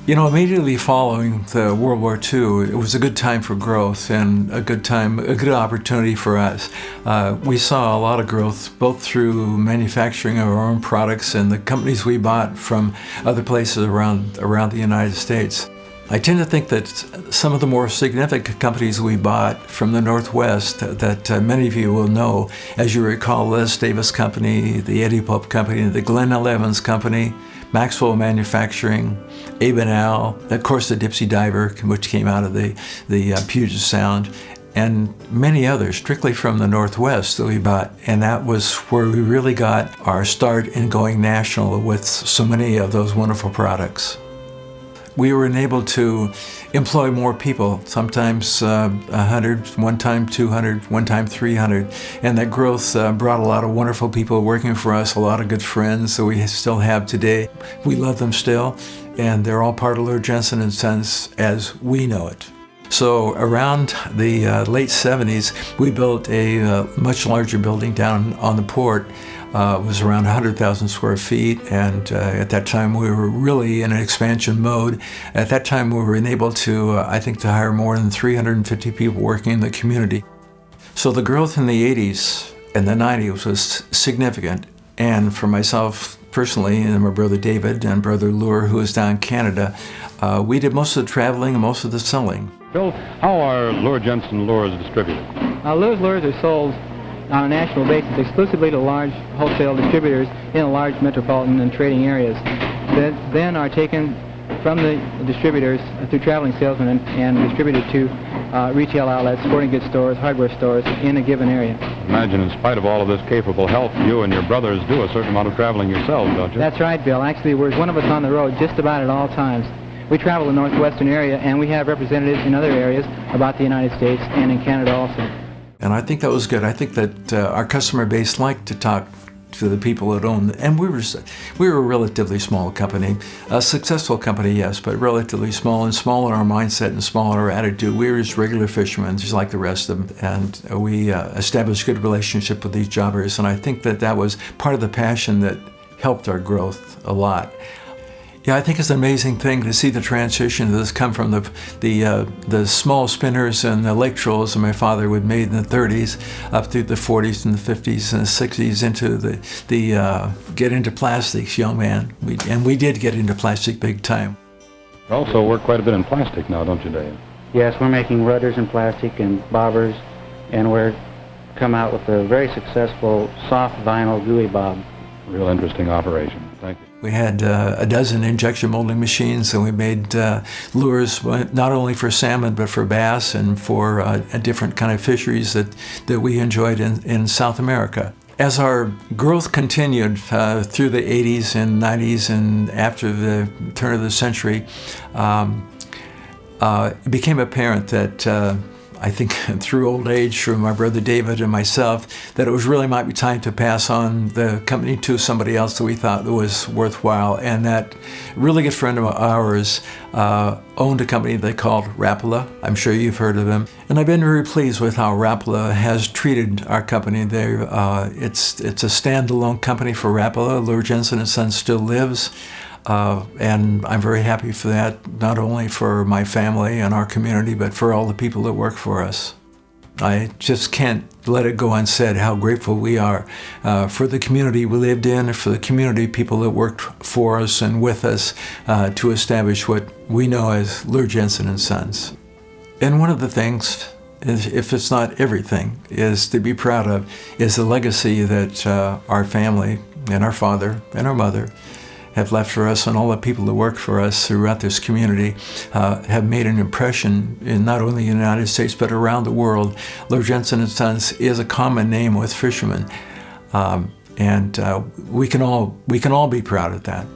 You know, immediately following the World War II, it was a good time for growth and a good opportunity for us. We saw a lot of growth both through manufacturing of our own products and the companies we bought from other places around the United States. I tend to think that some of the more significant companies we bought from the Northwest that many of you will know, as you recall, Les Davis Company, the Eddie Pope Company, the Glenn L. Evans Company, Maxwell Manufacturing, Abe and Al, of course the Dipsy Diver, which came out of the Puget Sound, and many others, strictly from the Northwest that we bought. And that was where we really got our start in going national with so many of those wonderful products. We were enabled to employ more people, sometimes 100, one time 200, one time 300. And that growth brought a lot of wonderful people working for us, a lot of good friends that we still have today. We love them still, and they're all part of Luhr Jensen and Sons as we know it. So around the late 70s, we built a much larger building down on the port. It was around 100,000 square feet, and at that time we were really in an expansion mode. At that time we were enabled to, I think, to hire more than 350 people working in the community. So the growth in the 80s and the 90s was significant, and for myself personally, and my brother David and brother Luhr, who is down in Canada, we did most of the traveling and most of the selling. Bill, how are Luhr Jensen lures distributed? Luhr's lures are sold on a national basis exclusively to large wholesale distributors in large metropolitan and trading areas that then are taken from the distributors through traveling salesmen and distributed to retail outlets, sporting goods stores, hardware stores in a given area. Imagine, in spite of all of this capable help, you and your brothers do a certain amount of traveling yourselves, don't you? That's right, Bill. Actually, we're one of us on the road just about at all times. We travel the northwestern area, and we have representatives in other areas about the United States and in Canada also. And I think that was good. I think that our customer base liked to talk to the people that owned, and we were a relatively small company, a successful company, yes, but relatively small, and small in our mindset and small in our attitude. We were just regular fishermen, just like the rest of them, and we established good relationship with these jobbers, and I think that that was part of the passion that helped our growth a lot. Yeah, I think it's an amazing thing to see the transition that's come from the small spinners and the lake trolls that my father would made in the 30s up through the 40s and the 50s and the 60s into the get into plastics, young man. We did get into plastic big time. You also work quite a bit in plastic now, don't you, Dave? Yes, we're making rudders in plastic and bobbers, and we're come out with a very successful soft vinyl gooey bob. Real interesting operation. Thank you. We had a dozen injection molding machines, and we made lures not only for salmon but for bass and for a different kind of fisheries that we enjoyed in South America. As our growth continued through the 80s and 90s and after the turn of the century, it became apparent that I think through old age, through my brother David and myself, that it was really might be time to pass on the company to somebody else that we thought was worthwhile. And that really good friend of ours owned a company they called Rapala. I'm sure you've heard of them. And I've been very pleased with how Rapala has treated our company. It's a standalone company for Rapala. Luhr Jensen and Sons still lives. And I'm very happy for that, not only for my family and our community, but for all the people that work for us. I just can't let it go unsaid how grateful we are for the community we lived in, for the community people that worked for us and with us to establish what we know as Luhr Jensen and Sons. And one of the things, if it's not everything, is to be proud of, is the legacy that our family and our father and our mother have left for us, and all the people that work for us throughout this community have made an impression in not only the United States but around the world. Luhr Jensen and Sons is a common name with fishermen, and we can all be proud of that.